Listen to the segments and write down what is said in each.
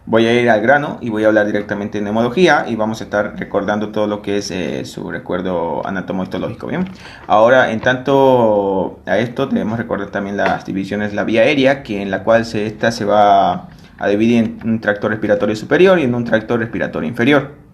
Voy a ir al grano y voy a hablar directamente de neumología y vamos a estar recordando todo lo que es su recuerdo anatomo-histológico. Bien, ahora en tanto a esto debemos recordar también las divisiones de la vía aérea, que en la cual esta se va a dividir en un tracto respiratorio superior y en un tracto respiratorio inferior.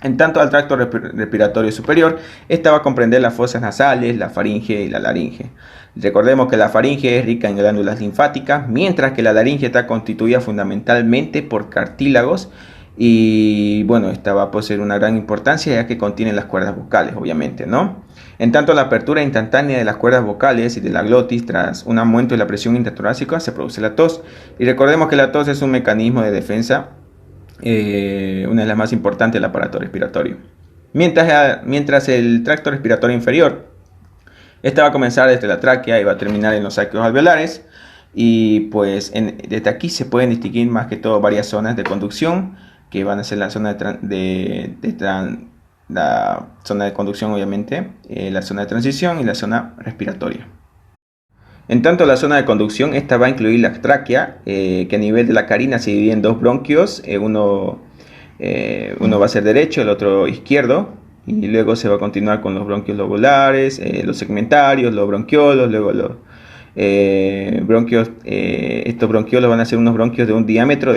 En tanto al tracto respiratorio superior, esta va a comprender las fosas nasales, la faringe y la laringe. Recordemos que la faringe es rica en glándulas linfáticas, mientras que la laringe está constituida fundamentalmente por cartílagos y bueno, esta va a poseer una gran importancia ya que contiene las cuerdas vocales, obviamente, ¿no? En tanto, la apertura instantánea de las cuerdas vocales y de la glotis tras un aumento de la presión intratorácica se produce la tos. Y recordemos que la tos es un mecanismo de defensa, una de las más importantes del aparato respiratorio. Mientras el tracto respiratorio inferior, esta va a comenzar desde la tráquea y va a terminar en los saquios alveolares. Y pues desde aquí se pueden distinguir más que todo varias zonas de conducción, que van a ser la zona la zona de conducción, obviamente, la zona de transición y la zona respiratoria. En tanto, la zona de conducción, esta va a incluir la tráquea, que a nivel de la carina se divide en dos bronquios, uno va a ser derecho, el otro izquierdo, y luego se va a continuar con los bronquios lobulares, los segmentarios, los bronquiolos, luego los bronquios, estos bronquiolos van a ser unos bronquios de un diámetro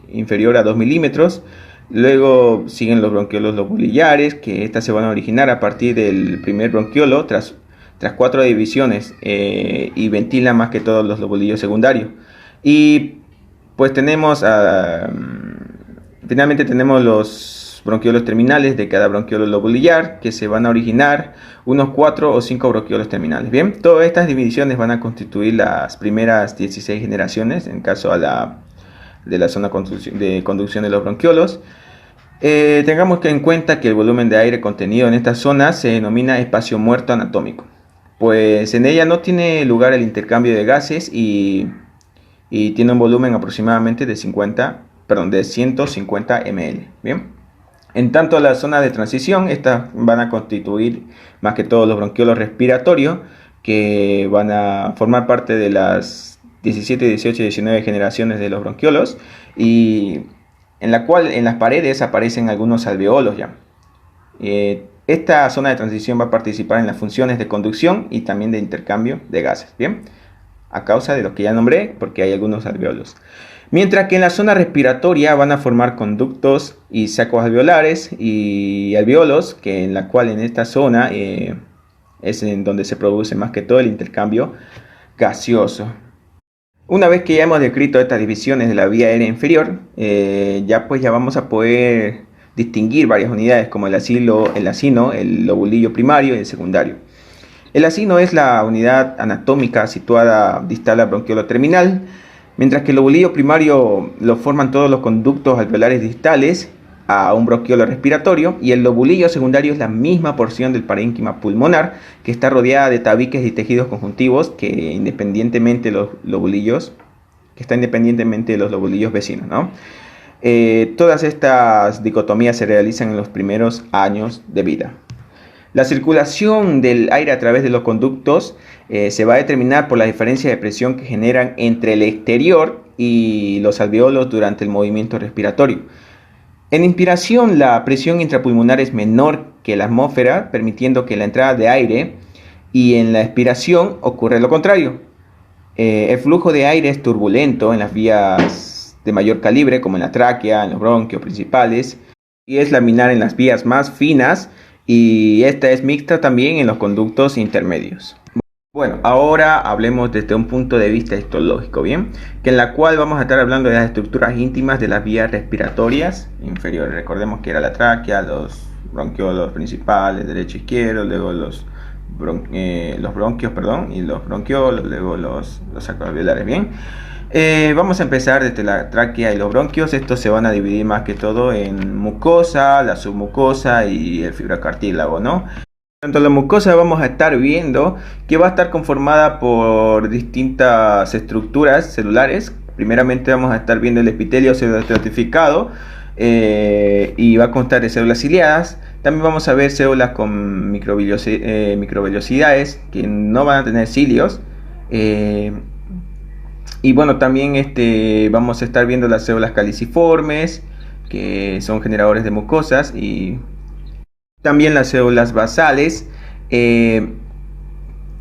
inferior a 2 milímetros. Luego siguen los bronquiolos lobulillares, que estas se van a originar a partir del primer bronquiolo tras 4 divisiones, y ventilan más que todos los lobulillos secundarios. Y pues finalmente tenemos los bronquiolos terminales de cada bronquiolo lobulillar, que se van a originar unos 4 o 5 bronquiolos terminales. Bien, todas estas divisiones van a constituir las primeras 16 generaciones en caso de la zona de conducción de los bronquiolos. Tengamos en cuenta que el volumen de aire contenido en esta zona se denomina espacio muerto anatómico, pues en ella no tiene lugar el intercambio de gases y tiene un volumen aproximadamente de 150 ml. Bien. En tanto, la zona de transición, estas van a constituir más que todos los bronquiolos respiratorios, que van a formar parte de las 17, 18 y 19 generaciones de los bronquiolos, y en la cual en las paredes aparecen algunos alveolos ya. Esta zona de transición va a participar en las funciones de conducción y también de intercambio de gases, ¿bien? A causa de lo que ya nombré, porque hay algunos alveolos. Mientras que en la zona respiratoria van a formar conductos y sacos alveolares y alveolos, que en la cual en esta zona es en donde se produce más que todo el intercambio gaseoso. Una vez que ya hemos descrito estas divisiones de la vía aérea inferior, ya vamos a poder distinguir varias unidades como el acino, el lobulillo primario y el secundario. El acino es la unidad anatómica situada distal al bronquiolo terminal, mientras que el lobulillo primario lo forman todos los conductos alveolares distales a un bronquiolo respiratorio, y el lobulillo secundario es la misma porción del parénquima pulmonar, que está rodeada de tabiques y tejidos conjuntivos que independientemente de los lobulillos vecinos, ¿no? Todas estas dicotomías se realizan en los primeros años de vida. La circulación del aire a través de los conductos se va a determinar por la diferencia de presión que generan entre el exterior y los alveolos durante el movimiento respiratorio. En inspiración, la presión intrapulmonar es menor que la atmósfera, permitiendo que la entrada de aire, y en la expiración ocurre lo contrario. El flujo de aire es turbulento en las vías de mayor calibre, como en la tráquea, en los bronquios principales, y es laminar en las vías más finas, y esta es mixta también en los conductos intermedios. Bueno, ahora hablemos desde un punto de vista histológico, ¿bien? Que en la cual vamos a estar hablando de las estructuras íntimas de las vías respiratorias inferiores. Recordemos que era la tráquea, los bronquiolos principales, derecho e izquierdo, luego los bronquios, y los bronquiolos, luego los sacos alveolares, ¿bien? Vamos a empezar desde la tráquea y los bronquios. Estos se van a dividir más que todo en mucosa, la submucosa y el fibrocartílago, ¿no? Tanto la mucosa vamos a estar viendo que va a estar conformada por distintas estructuras celulares. Primeramente vamos a estar viendo el epitelio pseudoestratificado, y va a constar de células ciliadas. También vamos a ver células con microvellosidades que no van a tener cilios. Y bueno, también vamos a estar viendo las células caliciformes, que son generadores de mucosas, y también las células basales, eh,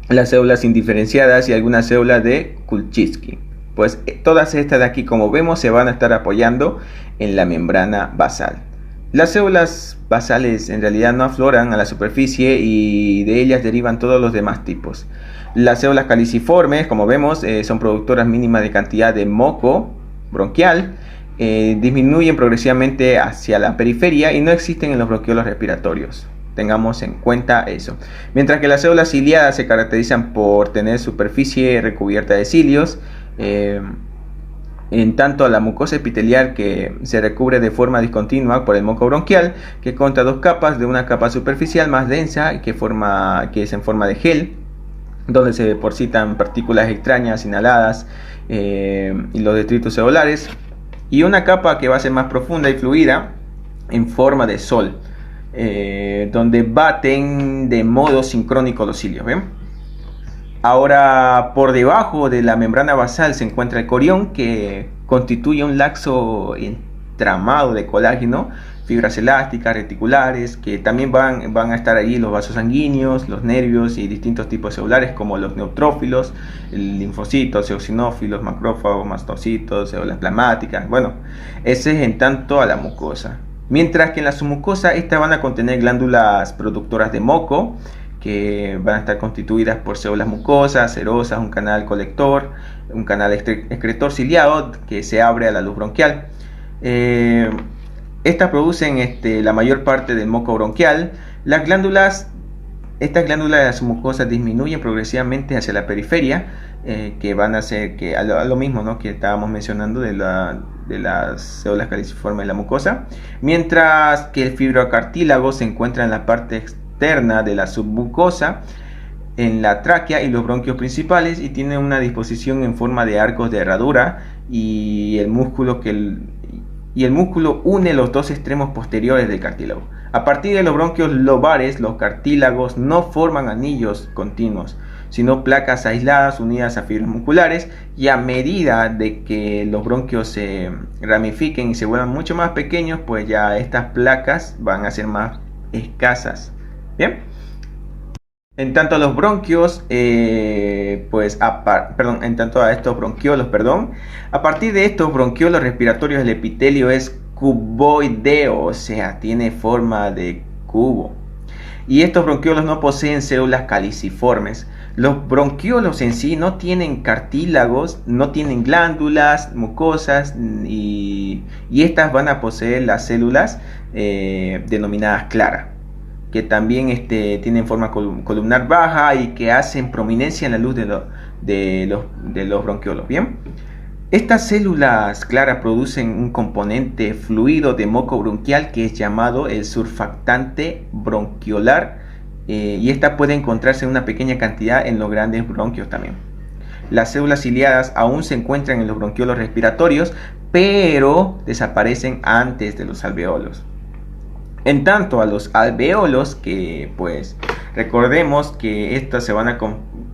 las células indiferenciadas y algunas células de Kulczycki. Pues todas estas de aquí, como vemos, se van a estar apoyando en la membrana basal. Las células basales en realidad no afloran a la superficie y de ellas derivan todos los demás tipos. Las células caliciformes, como vemos, son productoras mínimas de cantidad de moco bronquial, disminuyen progresivamente hacia la periferia y no existen en los bronquiolos respiratorios. Tengamos en cuenta eso. Mientras que las células ciliadas se caracterizan por tener superficie recubierta de cilios, en tanto a la mucosa epitelial, que se recubre de forma discontinua por el moco bronquial, que consta dos capas, de una capa superficial más densa que es en forma de gel, donde se depositan partículas extrañas inhaladas y los detritos celulares, y una capa que va a ser más profunda y fluida en forma de sol, donde baten de modo sincrónico los cilios. ¿Ven? Ahora, por debajo de la membrana basal se encuentra el corión, que constituye un laxo entramado de colágeno, fibras elásticas, reticulares, que también van a estar allí los vasos sanguíneos, los nervios y distintos tipos celulares como los neutrófilos, linfocitos, eosinófilos, macrófagos, mastocitos, células plasmáticas. Bueno, ese es en tanto a la mucosa. Mientras que en la submucosa, estas van a contener glándulas productoras de moco, que van a estar constituidas por células mucosas, serosas, un canal colector, un canal excretor ciliado que se abre a la luz bronquial. Estas producen la mayor parte del moco bronquial. Estas glándulas de la submucosa disminuyen progresivamente hacia la periferia, que van a hacer que a lo mismo, ¿no?, que estábamos mencionando de las células caliciformes de la mucosa, mientras que el fibrocartílago se encuentra en la parte externa de la submucosa, en la tráquea y los bronquios principales, y tiene una disposición en forma de arcos de herradura, y el músculo une los dos extremos posteriores del cartílago. A partir de los bronquios lobares, los cartílagos no forman anillos continuos, sino placas aisladas unidas a fibras musculares, y a medida de que los bronquios se ramifiquen y se vuelvan mucho más pequeños, pues ya estas placas van a ser más escasas. Bien, en tanto a los bronquios, en tanto a estos bronquiolos, a partir de estos bronquiolos respiratorios, el epitelio es cuboideo, o sea, tiene forma de cubo. Y estos bronquiolos no poseen células caliciformes. Los bronquiolos en sí no tienen cartílagos, no tienen glándulas mucosas, y estas van a poseer las células denominadas claras, que también tienen forma columnar baja y que hacen prominencia en la luz de los bronquiolos. Bien, estas células claras producen un componente fluido de moco bronquial que es llamado el surfactante bronquiolar, y esta puede encontrarse en una pequeña cantidad en los grandes bronquios también. Las células ciliadas aún se encuentran en los bronquiolos respiratorios, pero desaparecen antes de los alveolos. En tanto a los alveolos, que pues recordemos que estos se van a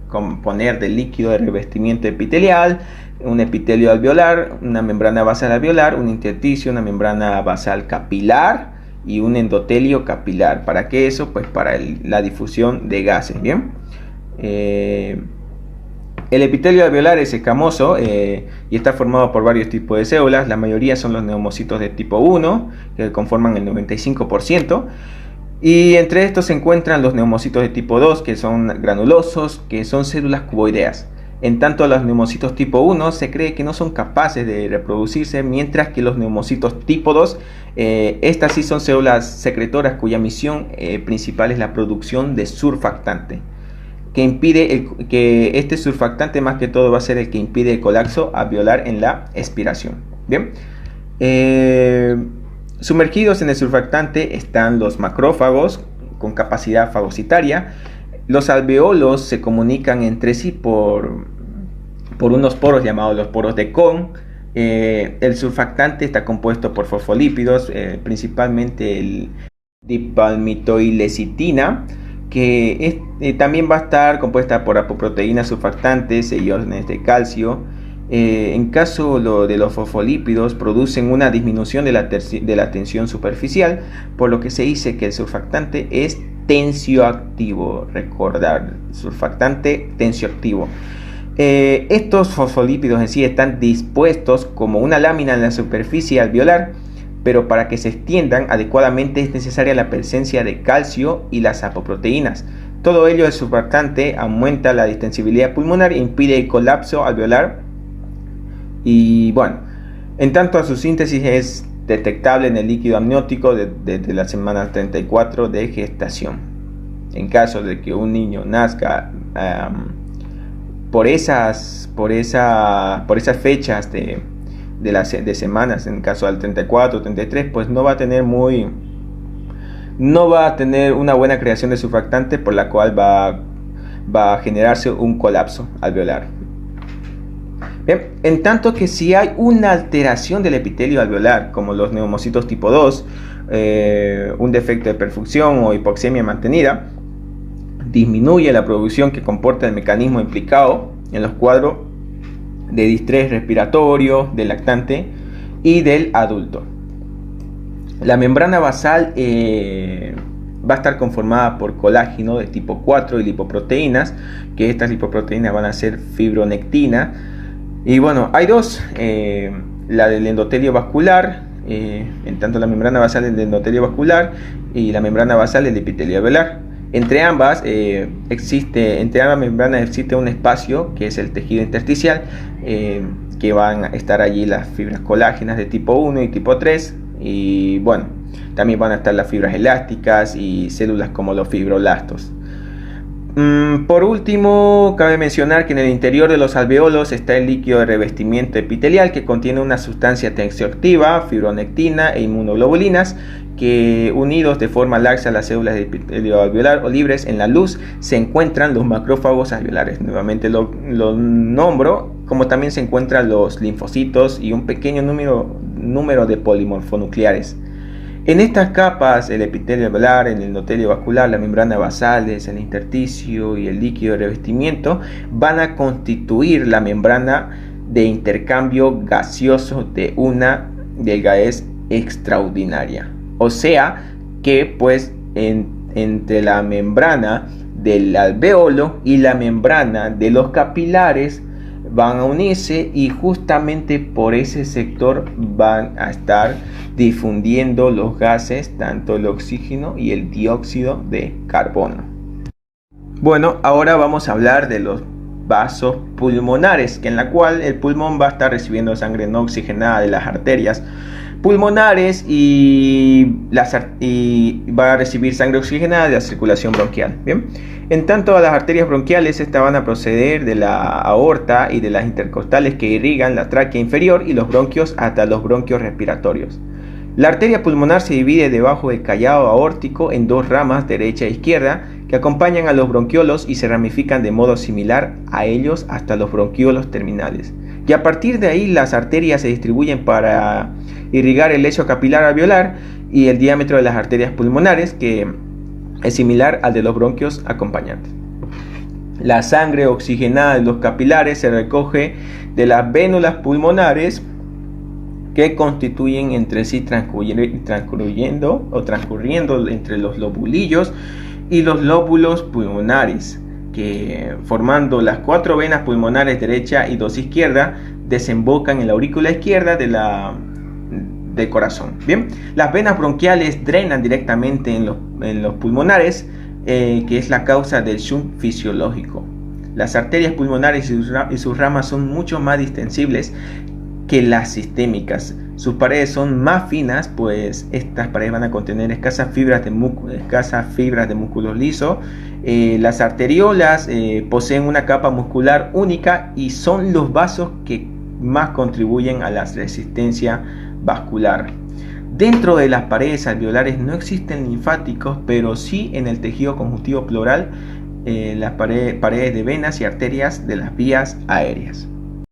componer de líquido de revestimiento epitelial, un epitelio alveolar, una membrana basal alveolar, un intersticio, una membrana basal capilar y un endotelio capilar. ¿Para qué eso? Pues para la difusión de gases. Bien, el epitelio alveolar es escamoso y está formado por varios tipos de células. La mayoría son los neumocitos de tipo 1, que conforman el 95%. Y entre estos se encuentran los neumocitos de tipo 2, que son granulosos, que son células cuboideas. En tanto a los neumocitos tipo 1 se cree que no son capaces de reproducirse, mientras que los neumocitos tipo 2, estas sí son células secretoras cuya misión principal es la producción de surfactante, que impide que este surfactante más que todo va a ser el que impide el colapso alveolar en la expiración. Bien, sumergidos en el surfactante están los macrófagos con capacidad fagocitaria. Los alveolos se comunican entre sí por unos poros llamados los poros de Kohn. El surfactante está compuesto por fosfolípidos, principalmente el dipalmitoilecitina, que también va a estar compuesta por apoproteínas surfactantes e iones de calcio, En caso de los fosfolípidos, producen una disminución de la tensión superficial, por lo que se dice que el surfactante es tensioactivo. Recordar, surfactante tensioactivo. Estos fosfolípidos en sí están dispuestos como una lámina en la superficie alveolar, pero para que se extiendan adecuadamente es necesaria la presencia de calcio y las apoproteínas. Todo ello, el surfactante aumenta la distensibilidad pulmonar e impide el colapso alveolar. Y bueno, en tanto a su síntesis es detectable en el líquido amniótico desde la semana 34 de gestación. En caso de que un niño nazca por esas fechas de semanas, en caso del 34 o 33, pues no va a tener una buena creación de surfactante, por la cual va a generarse un colapso alveolar. Bien, en tanto que si hay una alteración del epitelio alveolar, como los neumocitos tipo 2, un defecto de perfusión o hipoxemia mantenida, disminuye la producción que comporta el mecanismo implicado en los cuadros de distrés respiratorio del lactante y del adulto. La membrana basal va a estar conformada por colágeno de tipo 4 y lipoproteínas, que estas lipoproteínas van a ser fibronectina. Y bueno, hay dos, la del endotelio vascular, en tanto la membrana basal del endotelio vascular y la membrana basal del epitelio alveolar. Entre ambas membranas existe un espacio que es el tejido intersticial, que van a estar allí las fibras colágenas de tipo 1 y tipo 3, y bueno, también van a estar las fibras elásticas y células como los fibroblastos. Por último, cabe mencionar que en el interior de los alveolos está el líquido de revestimiento epitelial, que contiene una sustancia tensioactiva, fibronectina e inmunoglobulinas, que unidos de forma laxa a las células de epitelio alveolar o libres en la luz se encuentran los macrófagos alveolares. Nuevamente lo nombro, como también se encuentran los linfocitos y un pequeño número de polimorfonucleares. En estas capas, el epitelio alveolar, el endotelio vascular, la membrana basal, el intersticio y el líquido de revestimiento van a constituir la membrana de intercambio gaseoso de una delgadez extraordinaria. O sea que pues entre la membrana del alveolo y la membrana de los capilares van a unirse, y justamente por ese sector van a estar difundiendo los gases, tanto el oxígeno y el dióxido de carbono. Bueno, ahora vamos a hablar de los vasos pulmonares, en la cual el pulmón va a estar recibiendo sangre no oxigenada de las arterias pulmonares y va a recibir sangre oxigenada de la circulación bronquial. Bien, en tanto a las arterias bronquiales, estas van a proceder de la aorta y de las intercostales que irrigan la tráquea inferior y los bronquios hasta los bronquios respiratorios. La arteria pulmonar se divide debajo del callado aórtico en dos ramas, derecha e izquierda, que acompañan a los bronquiolos y se ramifican de modo similar a ellos hasta los bronquiolos terminales. Y a partir de ahí las arterias se distribuyen para irrigar el lecho capilar alveolar y el diámetro de las arterias pulmonares, que es similar al de los bronquios acompañantes. La sangre oxigenada de los capilares se recoge de las vénulas pulmonares, que constituyen entre sí transcurriendo entre los lobulillos y los lóbulos pulmonares, que formando las cuatro venas pulmonares derecha y dos izquierda desembocan en la aurícula izquierda del corazón. Bien, las venas bronquiales drenan directamente en los pulmonares, que es la causa del shunt fisiológico. Las arterias pulmonares y sus ramas son mucho más distensibles que las sistémicas. Sus paredes son más finas, pues estas paredes van a contener escasas fibras de músculos lisos. Las arteriolas poseen una capa muscular única y son los vasos que más contribuyen a la resistencia vascular. Dentro de las paredes alveolares no existen linfáticos, pero sí en el tejido conjuntivo pleural las paredes de venas y arterias de las vías aéreas.